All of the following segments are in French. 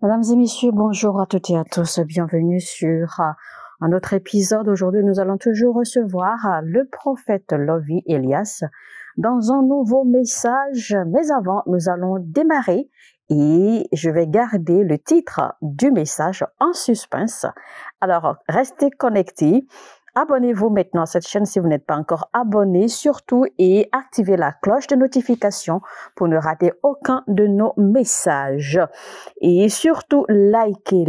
Mesdames et messieurs, bonjour à toutes et à tous. Bienvenue sur un autre épisode. Aujourd'hui, nous allons toujours recevoir le prophète Lovy Elias dans un nouveau message. Mais avant, nous allons démarrer et je vais garder le titre du message en suspense. Alors, restez connectés. Abonnez-vous maintenant à cette chaîne si vous n'êtes pas encore abonné, surtout, et activez la cloche de notification pour ne rater aucun de nos messages. Et surtout, likez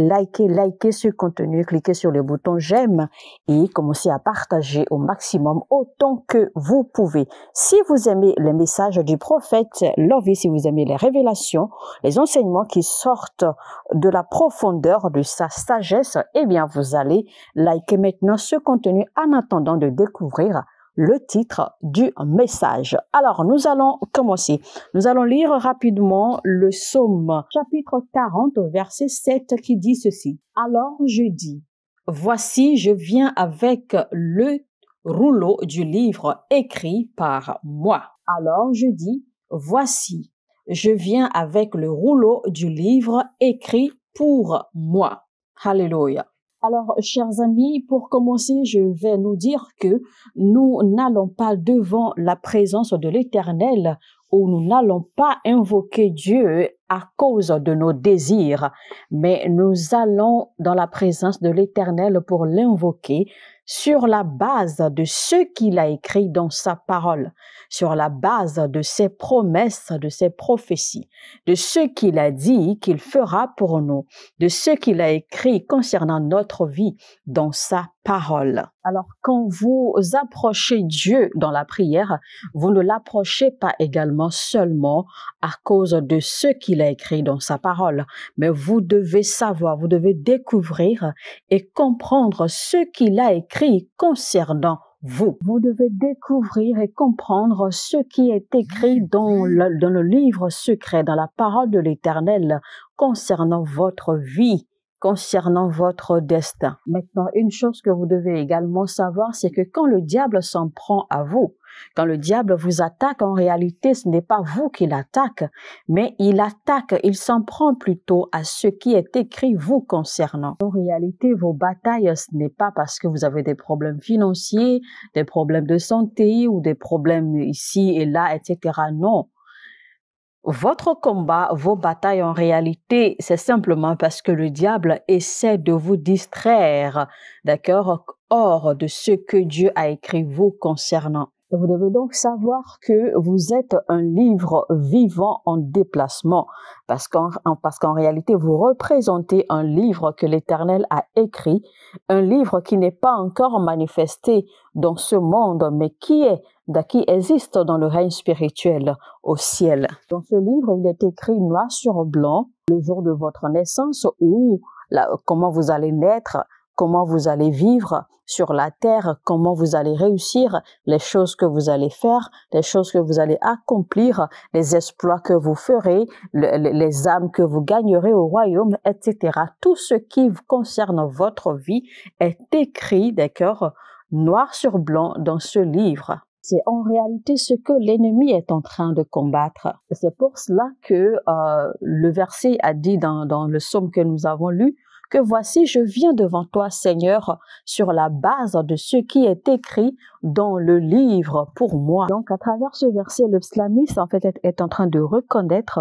ce contenu, cliquez sur le bouton j'aime et commencez à partager au maximum autant que vous pouvez. Si vous aimez les messages du prophète Lovy, si vous aimez les révélations, les enseignements qui sortent de la profondeur de sa sagesse, eh bien, vous allez liker maintenant ce contenu en attendant de découvrir le titre du message. Alors, nous allons commencer. Nous allons lire rapidement le psaume chapitre 40, verset 7 qui dit ceci. Alors je dis, voici, je viens avec le rouleau du livre écrit par moi. Alors je dis, voici, je viens avec le rouleau du livre écrit pour moi. Alléluia. Alors, chers amis, pour commencer, je vais nous dire que nous n'allons pas devant la présence de l'Éternel ou nous n'allons pas invoquer Dieu à cause de nos désirs, mais nous allons dans la présence de l'Éternel pour l'invoquer sur la base de ce qu'il a écrit dans sa parole, sur la base de ses promesses, de ses prophéties, de ce qu'il a dit qu'il fera pour nous, de ce qu'il a écrit concernant notre vie dans sa parole. Alors, quand vous approchez Dieu dans la prière, vous ne l'approchez pas également seulement à cause de ce qu'il a écrit dans sa parole, mais vous devez savoir, vous devez découvrir et comprendre ce qu'il a écrit concernant vous. Vous devez découvrir et comprendre ce qui est écrit dans le livre secret, dans la parole de l'Éternel concernant votre vie, concernant votre destin. Maintenant, une chose que vous devez également savoir, c'est que quand le diable s'en prend à vous, quand le diable vous attaque, en réalité, ce n'est pas vous qui l'attaque, mais il s'en prend plutôt à ce qui est écrit vous concernant. En réalité, vos batailles, ce n'est pas parce que vous avez des problèmes financiers, des problèmes de santé ou des problèmes ici et là, etc. Non. Votre combat, vos batailles en réalité, c'est simplement parce que le diable essaie de vous distraire, d'accord, hors de ce que Dieu a écrit vous concernant. Et vous devez donc savoir que vous êtes un livre vivant en déplacement, parce qu'en réalité, vous représentez un livre que l'Éternel a écrit, un livre qui n'est pas encore manifesté dans ce monde, mais qui existe dans le règne spirituel au ciel. Dans ce livre, il est écrit noir sur blanc, le jour de votre naissance, ou comment vous allez naître, comment vous allez vivre sur la terre, comment vous allez réussir, les choses que vous allez faire, les choses que vous allez accomplir, les exploits que vous ferez, les âmes que vous gagnerez au royaume, etc. Tout ce qui concerne votre vie est écrit, d'accord, noir sur blanc dans ce livre. C'est en réalité ce que l'ennemi est en train de combattre. C'est pour cela que le verset a dit dans le psaume que nous avons lu, que voici, je viens devant toi, Seigneur, sur la base de ce qui est écrit dans le livre pour moi. Donc, à travers ce verset, le psalmiste, en fait, est en train de reconnaître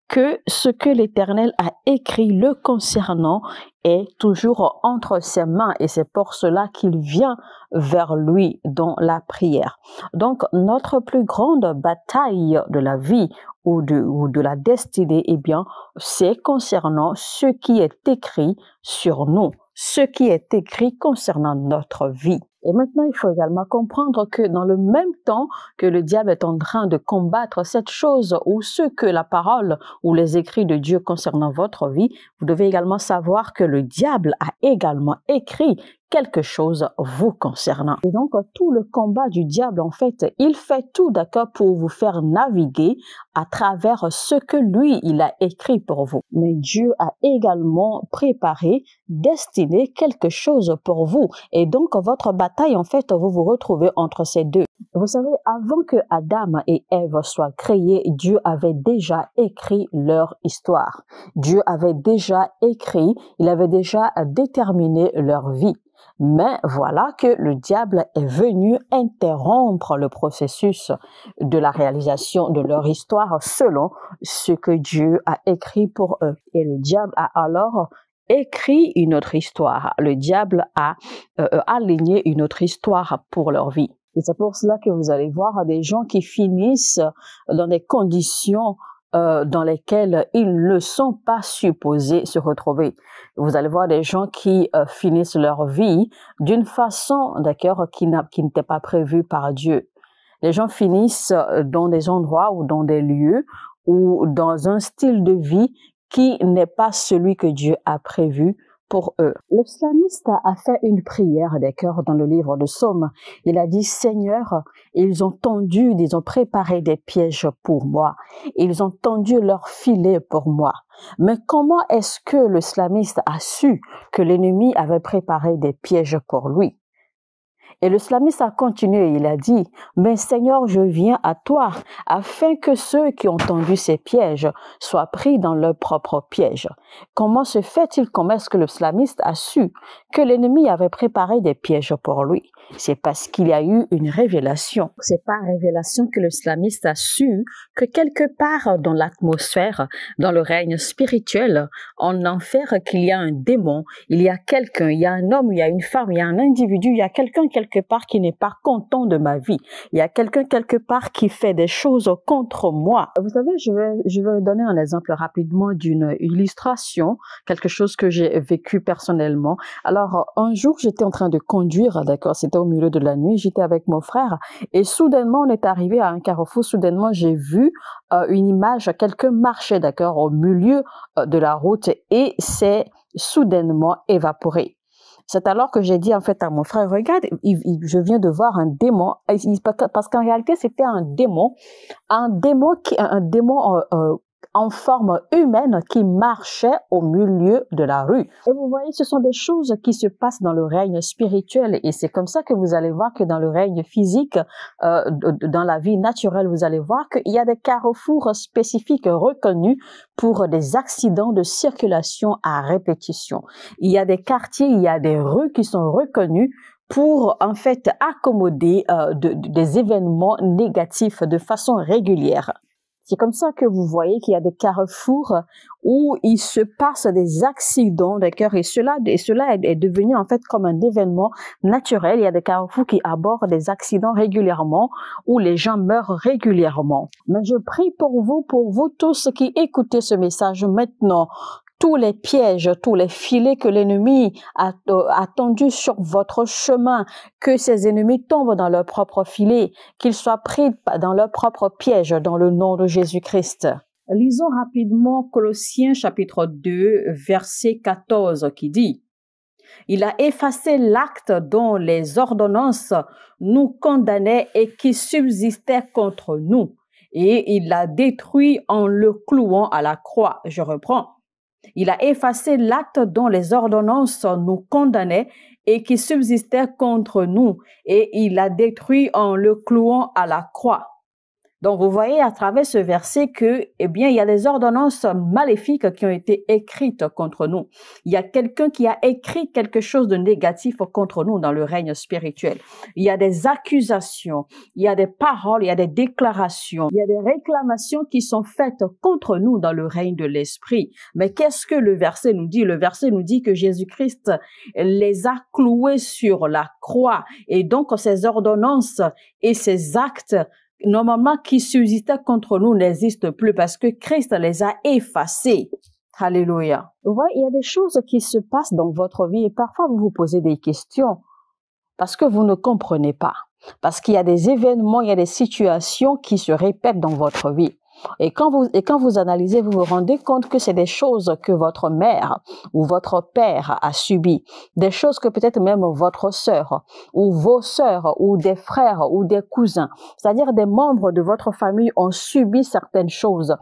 que ce que l'Éternel a écrit le concernant est toujours entre ses mains et c'est pour cela qu'il vient vers lui dans la prière. Donc, notre plus grande bataille de la vie ou de la destinée, eh bien, c'est concernant ce qui est écrit sur nous, ce qui est écrit concernant notre vie. Et maintenant, il faut également comprendre que dans le même temps que le diable est en train de combattre cette chose ou ce que la parole ou les écrits de Dieu concernant votre vie, vous devez également savoir que le diable a également écrit quelque chose vous concernant. Et donc, tout le combat du diable, en fait, il fait tout, d'accord, pour vous faire naviguer à travers ce que lui, il a écrit pour vous. Mais Dieu a également préparé, destiné quelque chose pour vous. Et donc, votre bataille, en fait, vous vous retrouvez entre ces deux. Vous savez, avant que Adam et Ève soient créés, Dieu avait déjà écrit leur histoire. Dieu avait déjà écrit, il avait déjà déterminé leur vie. Mais voilà que le diable est venu interrompre le processus de la réalisation de leur histoire selon ce que Dieu a écrit pour eux. Et le diable a alors écrit une autre histoire. Le diable a aligné une autre histoire pour leur vie. Et c'est pour cela que vous allez voir des gens qui finissent dans des conditions dans lesquelles ils ne sont pas supposés se retrouver. Vous allez voir des gens qui finissent leur vie d'une façon, d'accord, qui n'était pas prévue par Dieu. Les gens finissent dans des endroits ou dans des lieux ou dans un style de vie qui n'est pas celui que Dieu a prévu pour eux. Le psalmiste a fait une prière, d'accord, dans le livre de Psaumes. Il a dit, Seigneur, ils ont tendu, ils ont préparé des pièges pour moi. Ils ont tendu leurs filets pour moi. Mais comment est-ce que le psalmiste a su que l'ennemi avait préparé des pièges pour lui? Et le psalmiste a continué, il a dit, mais Seigneur, je viens à toi, afin que ceux qui ont tendu ces pièges soient pris dans leur propre piège. Comment se fait-il, comment est-ce que le psalmiste a su que l'ennemi avait préparé des pièges pour lui? C'est parce qu'il y a eu une révélation. C'est par révélation que le psalmiste a su que quelque part dans l'atmosphère, dans le règne spirituel, en enfer, qu'il y a un démon, il y a quelqu'un, il y a un homme, il y a une femme, il y a un individu, il y a quelqu'un quelque part qui n'est pas content de ma vie. Il y a quelqu'un quelque part qui fait des choses contre moi. Vous savez, je vais donner un exemple rapidement d'une illustration, quelque chose que j'ai vécu personnellement. Alors, un jour, j'étais en train de conduire, d'accord, c'était au milieu de la nuit, j'étais avec mon frère et soudainement, on est arrivé à un carrefour, soudainement, j'ai vu une image, quelqu'un marchait, d'accord, au milieu de la route et s'est soudainement évaporé. C'est alors que j'ai dit en fait à mon frère, regarde, je viens de voir un démon, parce qu'en réalité c'était un démon en forme humaine qui marchait au milieu de la rue. Et vous voyez, ce sont des choses qui se passent dans le règne spirituel et c'est comme ça que vous allez voir que dans le règne physique, dans la vie naturelle, vous allez voir qu'il y a des carrefours spécifiques reconnus pour des accidents de circulation à répétition. Il y a des quartiers, il y a des rues qui sont reconnus pour en fait accommoder des événements négatifs de façon régulière. C'est comme ça que vous voyez qu'il y a des carrefours où il se passe des accidents, d'accord, et cela est devenu en fait comme un événement naturel. Il y a des carrefours qui abordent des accidents régulièrement, où les gens meurent régulièrement. Mais je prie pour vous tous qui écoutez ce message maintenant, tous les pièges, tous les filets que l'ennemi a tendus sur votre chemin, que ces ennemis tombent dans leur propre filet, qu'ils soient pris dans leur propre piège, dans le nom de Jésus-Christ. Lisons rapidement Colossiens chapitre 2, verset 14 qui dit « Il a effacé l'acte dont les ordonnances nous condamnaient et qui subsistait contre nous, et il l'a détruit en le clouant à la croix. » Je reprends. Il a effacé l'acte dont les ordonnances nous condamnaient et qui subsistait contre nous, et il l'a détruit en le clouant à la croix. Donc, vous voyez à travers ce verset que, eh bien, il y a des ordonnances maléfiques qui ont été écrites contre nous. Il y a quelqu'un qui a écrit quelque chose de négatif contre nous dans le règne spirituel. Il y a des accusations, il y a des paroles, il y a des déclarations, il y a des réclamations qui sont faites contre nous dans le règne de l'esprit. Mais qu'est-ce que le verset nous dit? Le verset nous dit que Jésus-Christ les a cloués sur la croix. Et donc, ces ordonnances et ces actes normalement qui subsistaient contre nous n'existent plus parce que Christ les a effacés. Alléluia. Vous voyez, il y a des choses qui se passent dans votre vie et parfois vous vous posez des questions parce que vous ne comprenez pas. Parce qu'il y a des événements, il y a des situations qui se répètent dans votre vie. Et quand vous analysez, vous vous rendez compte que c'est des choses que votre mère ou votre père a subies, des choses que peut-être même votre sœur ou vos sœurs ou des frères ou des cousins, c'est-à-dire des membres de votre famille ont subi certaines choses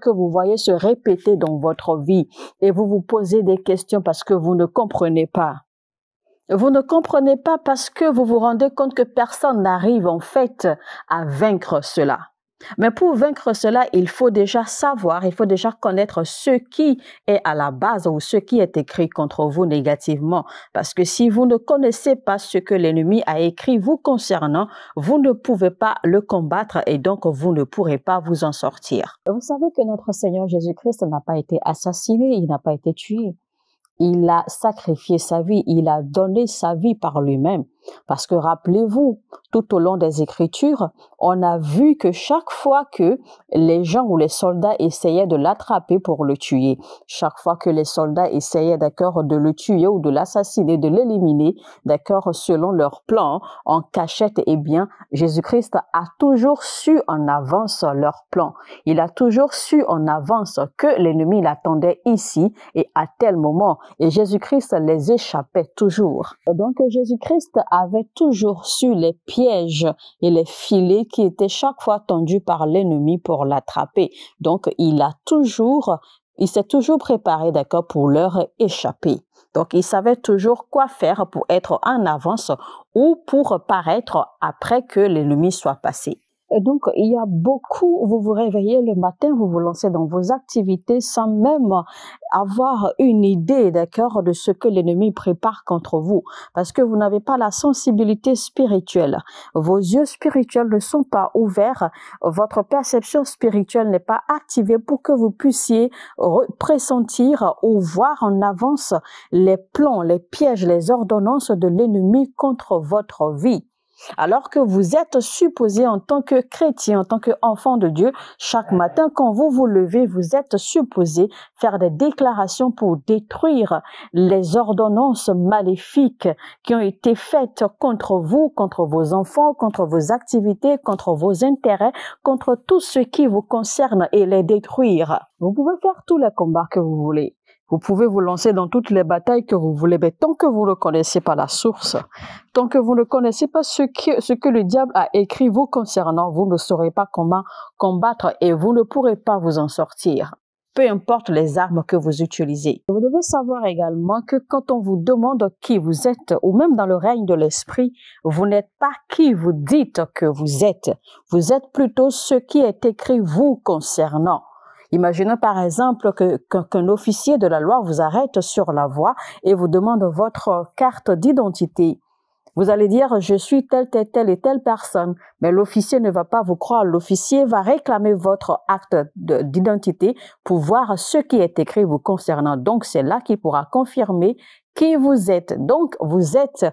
que vous voyez se répéter dans votre vie et vous vous posez des questions parce que vous ne comprenez pas. Vous ne comprenez pas parce que vous vous rendez compte que personne n'arrive en fait à vaincre cela. Mais pour vaincre cela, il faut déjà savoir, il faut déjà connaître ce qui est à la base ou ce qui est écrit contre vous négativement. Parce que si vous ne connaissez pas ce que l'ennemi a écrit vous concernant, vous ne pouvez pas le combattre et donc vous ne pourrez pas vous en sortir. Vous savez que notre Seigneur Jésus-Christ n'a pas été assassiné, il n'a pas été tué. Il a sacrifié sa vie, il a donné sa vie par lui-même. Parce que rappelez-vous, tout au long des Écritures, on a vu que chaque fois que les gens ou les soldats essayaient de l'attraper pour le tuer, chaque fois que les soldats essayaient, d'accord, de le tuer ou de l'assassiner, de l'éliminer, d'accord, selon leur plan, en cachette, eh bien, Jésus-Christ a toujours su en avance leur plan. Il a toujours su en avance que l'ennemi l'attendait ici et à tel moment. Et Jésus-Christ les échappait toujours. Donc, Jésus-Christ avait toujours su les pièges et les filets qui étaient chaque fois tendus par l'ennemi pour l'attraper. Donc, il s'est toujours préparé, d'accord, pour leur échapper. Donc, il savait toujours quoi faire pour être en avance ou pour paraître après que l'ennemi soit passé. Et donc, il y a beaucoup, vous vous réveillez le matin, vous vous lancez dans vos activités sans même avoir une idée, d'accord, de ce que l'ennemi prépare contre vous. Parce que vous n'avez pas la sensibilité spirituelle. Vos yeux spirituels ne sont pas ouverts. Votre perception spirituelle n'est pas activée pour que vous puissiez pressentir ou voir en avance les plans, les pièges, les ordonnances de l'ennemi contre votre vie. Alors que vous êtes supposé en tant que chrétien, en tant qu'enfant de Dieu, chaque matin quand vous vous levez, vous êtes supposé faire des déclarations pour détruire les ordonnances maléfiques qui ont été faites contre vous, contre vos enfants, contre vos activités, contre vos intérêts, contre tout ce qui vous concerne et les détruire. Vous pouvez faire tous les combats que vous voulez. Vous pouvez vous lancer dans toutes les batailles que vous voulez, mais tant que vous ne connaissez pas la source, tant que vous ne connaissez pas ce que le diable a écrit vous concernant, vous ne saurez pas comment combattre et vous ne pourrez pas vous en sortir. Peu importe les armes que vous utilisez. Vous devez savoir également que quand on vous demande qui vous êtes, ou même dans le règne de l'esprit, vous n'êtes pas qui vous dites que vous êtes. Vous êtes plutôt ce qui est écrit vous concernant. Imaginez par exemple qu'un officier de la loi vous arrête sur la voie et vous demande votre carte d'identité. Vous allez dire, je suis telle et telle personne, mais l'officier ne va pas vous croire. L'officier va réclamer votre acte d'identité pour voir ce qui est écrit vous concernant. Donc, c'est là qu'il pourra confirmer qui vous êtes. Donc, vous êtes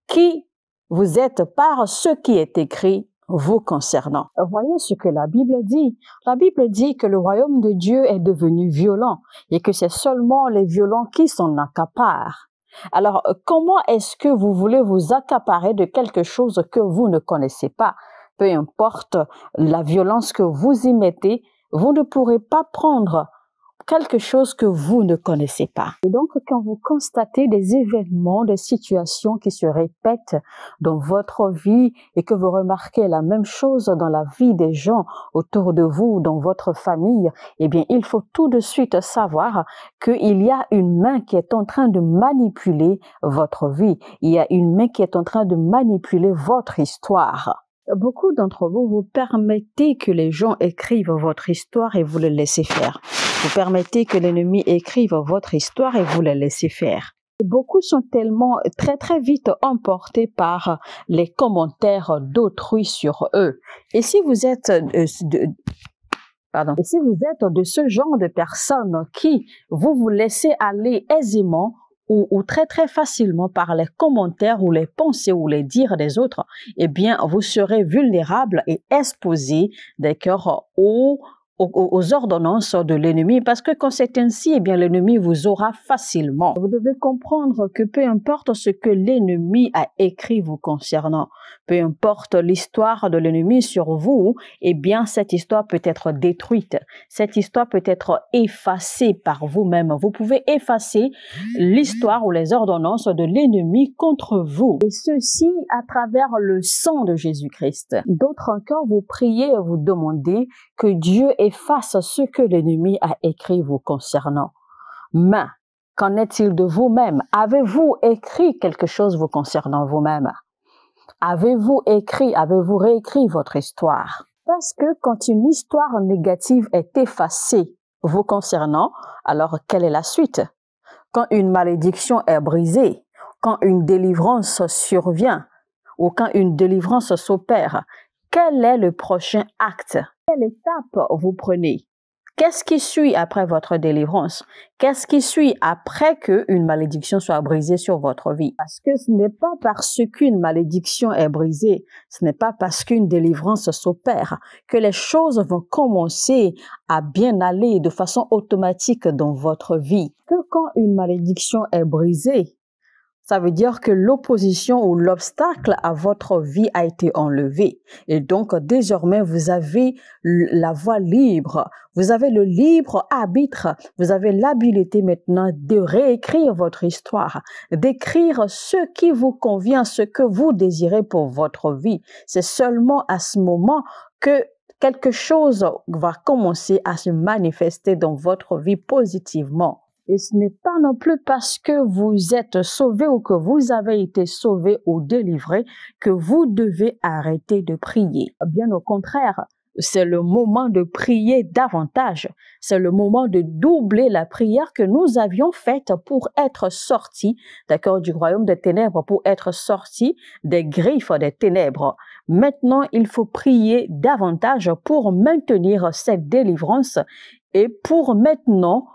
qui vous êtes par ce qui est écrit vous concernant. Voyez ce que la Bible dit. La Bible dit que le royaume de Dieu est devenu violent et que c'est seulement les violents qui s'en accaparent. Alors, comment est-ce que vous voulez vous accaparer de quelque chose que vous ne connaissez pas? Peu importe la violence que vous y mettez, vous ne pourrez pas prendre quelque chose que vous ne connaissez pas. Et donc, quand vous constatez des événements, des situations qui se répètent dans votre vie et que vous remarquez la même chose dans la vie des gens autour de vous, dans votre famille, eh bien, il faut tout de suite savoir qu'il y a une main qui est en train de manipuler votre vie. Il y a une main qui est en train de manipuler votre histoire. Beaucoup d'entre vous, vous permettez que les gens écrivent votre histoire et vous les laissez faire. Vous permettez que l'ennemi écrive votre histoire et vous les laissez faire. Beaucoup sont tellement très vite emportés par les commentaires d'autrui sur eux. Et si vous êtes de ce genre de personnes qui vous laissez aller aisément ou très facilement par les commentaires ou les pensées ou les dires des autres, eh bien, vous serez vulnérable et exposé, d'accord, aux aux ordonnances de l'ennemi, parce que quand c'est ainsi, eh bien, l'ennemi vous aura facilement. Vous devez comprendre que peu importe ce que l'ennemi a écrit vous concernant, peu importe l'histoire de l'ennemi sur vous, eh bien, cette histoire peut être détruite. Cette histoire peut être effacée par vous-même. Vous pouvez effacer l'histoire ou les ordonnances de l'ennemi contre vous. Et ceci à travers le sang de Jésus-Christ. D'autres encore, vous priez et vous demandez que Dieu efface ce que l'ennemi a écrit vous concernant. Mais qu'en est-il de vous-même? Avez-vous écrit quelque chose vous concernant vous-même? Avez-vous réécrit votre histoire? Parce que quand une histoire négative est effacée vous concernant, alors quelle est la suite? Quand une malédiction est brisée, quand une délivrance survient ou quand une délivrance s'opère, quel est le prochain acte? Quelle étape vous prenez? Qu'est-ce qui suit après votre délivrance? Qu'est-ce qui suit après qu'une malédiction soit brisée sur votre vie? Parce que ce n'est pas parce qu'une malédiction est brisée, ce n'est pas parce qu'une délivrance s'opère que les choses vont commencer à bien aller de façon automatique dans votre vie. Que quand une malédiction est brisée, ça veut dire que l'opposition ou l'obstacle à votre vie a été enlevé. Et donc, désormais, vous avez la voie libre. Vous avez le libre arbitre. Vous avez l'habilité maintenant de réécrire votre histoire, d'écrire ce qui vous convient, ce que vous désirez pour votre vie. C'est seulement à ce moment que quelque chose va commencer à se manifester dans votre vie positivement. Et ce n'est pas non plus parce que vous êtes sauvé ou que vous avez été sauvé ou délivré que vous devez arrêter de prier. Bien au contraire, c'est le moment de prier davantage. C'est le moment de doubler la prière que nous avions faite pour être sortis, d'accord, du royaume des ténèbres, pour être sortis des griffes des ténèbres. Maintenant, il faut prier davantage pour maintenir cette délivrance et pour maintenant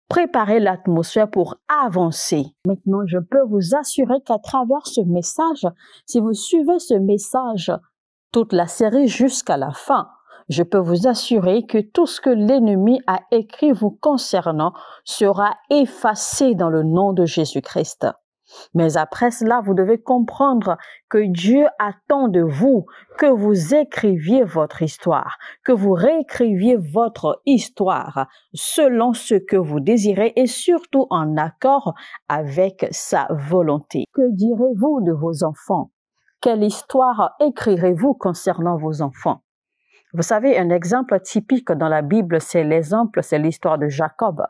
préparer l'atmosphère pour avancer. Maintenant, je peux vous assurer qu'à travers ce message, si vous suivez ce message, toute la série jusqu'à la fin, je peux vous assurer que tout ce que l'ennemi a écrit vous concernant sera effacé dans le nom de Jésus-Christ. Mais après cela, vous devez comprendre que Dieu attend de vous que vous écriviez votre histoire, que vous réécriviez votre histoire selon ce que vous désirez et surtout en accord avec sa volonté. Que direz-vous de vos enfants? Quelle histoire écrirez-vous concernant vos enfants? Vous savez, un exemple typique dans la Bible, c'est l'histoire de Jacob.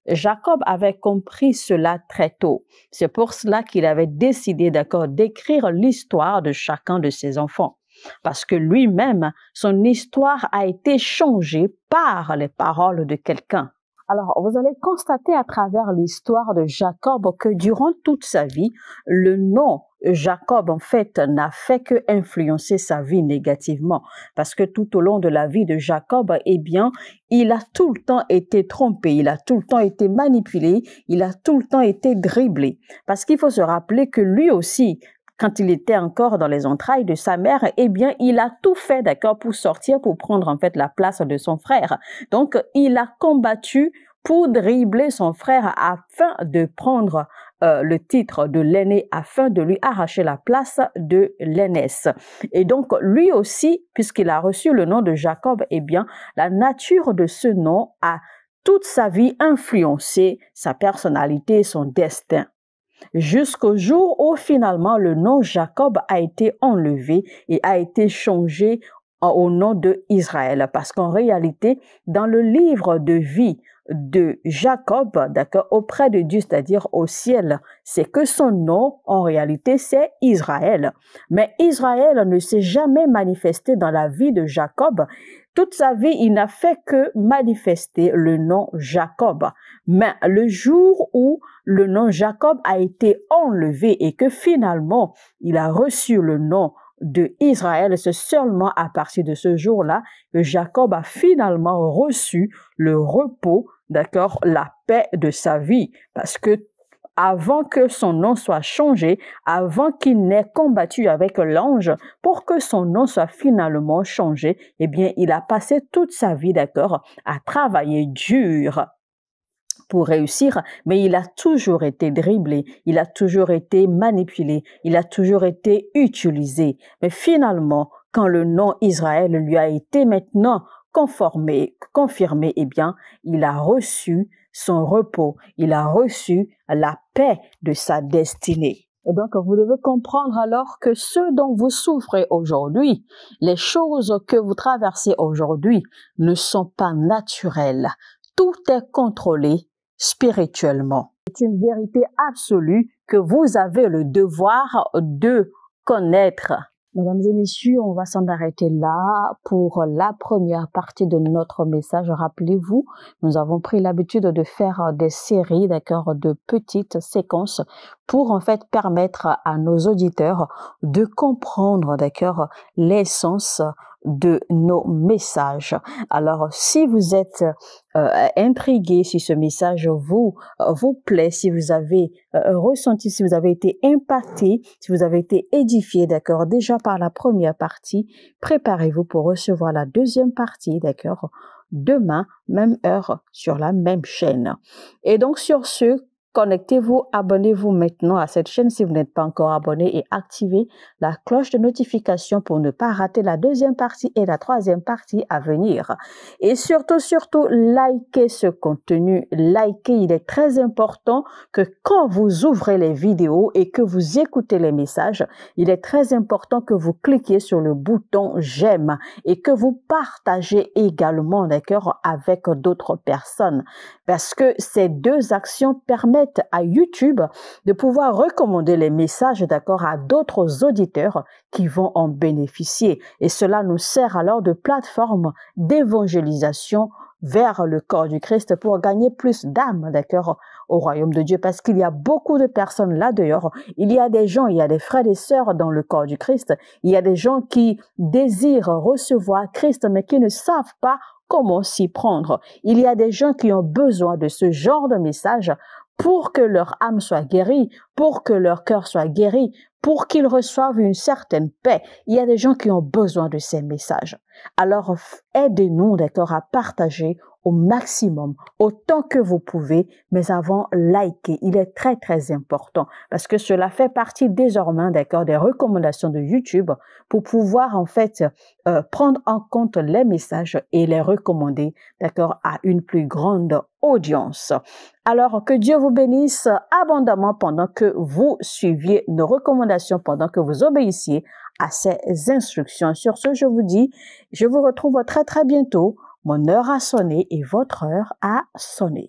Jacob avait compris cela très tôt. C'est pour cela qu'il avait décidé, d'écrire l'histoire de chacun de ses enfants. Parce que lui-même, son histoire a été changée par les paroles de quelqu'un. Alors, vous allez constater à travers l'histoire de Jacob que durant toute sa vie, le nom Jacob, en fait, n'a fait que influencer sa vie négativement. Parce que tout au long de la vie de Jacob, eh bien, il a tout le temps été trompé, il a tout le temps été manipulé, il a tout le temps été dribblé. Parce qu'il faut se rappeler que lui aussi, quand il était encore dans les entrailles de sa mère, eh bien, il a tout fait, pour sortir, pour prendre, en fait, la place de son frère. Donc, il a combattu pour dribbler son frère afin de prendre le titre de l'aîné, afin de lui arracher la place de l'aînesse. Et donc, lui aussi, puisqu'il a reçu le nom de Jacob, eh bien, la nature de ce nom a toute sa vie influencé sa personnalité et son destin. Jusqu'au jour où finalement le nom Jacob a été enlevé et a été changé au nom de Israël. Parce qu'en réalité, dans le livre de vie de Jacob, auprès de Dieu, c'est-à-dire au ciel, c'est que son nom, en réalité, c'est Israël. Mais Israël ne s'est jamais manifesté dans la vie de Jacob. Toute sa vie, il n'a fait que manifester le nom Jacob. Mais le jour où le nom Jacob a été enlevé et que finalement, il a reçu le nom de Israël, c'est seulement à partir de ce jour-là que Jacob a finalement reçu le repos, la paix de sa vie. Parce que avant que son nom soit changé, avant qu'il n'ait combattu avec l'ange, pour que son nom soit finalement changé, eh bien, il a passé toute sa vie, d'accord, à travailler dur pour réussir, mais il a toujours été dribblé, il a toujours été manipulé, il a toujours été utilisé. Mais finalement, quand le nom Israël lui a été maintenant confirmé, eh bien, il a reçu son repos, il a reçu la paix de sa destinée. Et donc, vous devez comprendre alors que ce dont vous souffrez aujourd'hui, les choses que vous traversez aujourd'hui ne sont pas naturelles. Tout est contrôlé spirituellement. C'est une vérité absolue que vous avez le devoir de connaître. Mesdames et messieurs, on va s'en arrêter là pour la première partie de notre message. Rappelez-vous, nous avons pris l'habitude de faire des séries, d'accord, de petites séquences pour en fait permettre à nos auditeurs de comprendre, d'accord, l'essence de nos messages. Alors, si vous êtes intrigué, si ce message vous plaît, si vous avez ressenti, si vous avez été impacté, si vous avez été édifié, d'accord, déjà par la première partie, préparez-vous pour recevoir la deuxième partie, d'accord, demain, même heure, sur la même chaîne. Et donc, sur ce, connectez-vous, abonnez-vous maintenant à cette chaîne si vous n'êtes pas encore abonné et activez la cloche de notification pour ne pas rater la deuxième partie et la troisième partie à venir. Et surtout, likez ce contenu. Likez, il est très important que quand vous ouvrez les vidéos et que vous écoutez les messages, il est très important que vous cliquiez sur le bouton j'aime et que vous partagez également, d'accord, avec d'autres personnes. Parce que ces deux actions permettent à YouTube de pouvoir recommander les messages, d'accord, à d'autres auditeurs qui vont en bénéficier. Et cela nous sert alors de plateforme d'évangélisation vers le corps du Christ pour gagner plus d'âmes, d'accord, au royaume de Dieu. Parce qu'il y a beaucoup de personnes là dehors. Il y a des gens, il y a des frères et sœurs dans le corps du Christ. Il y a des gens qui désirent recevoir Christ, mais qui ne savent pas comment s'y prendre. Il y a des gens qui ont besoin de ce genre de message pour que leur âme soit guérie, pour que leur cœur soit guéri, pour qu'ils reçoivent une certaine paix. Il y a des gens qui ont besoin de ces messages. Alors, aidez-nous, d'accord, à partager au maximum, autant que vous pouvez, mais avant, likez. Il est très, très important parce que cela fait partie désormais, d'accord, des recommandations de YouTube pour pouvoir, en fait, prendre en compte les messages et les recommander, d'accord, à une plus grande audience. Alors, que Dieu vous bénisse abondamment pendant que vous suiviez nos recommandations, pendant que vous obéissiez à ces instructions. Sur ce, je vous dis, je vous retrouve très, très bientôt. Mon heure a sonné et votre heure a sonné.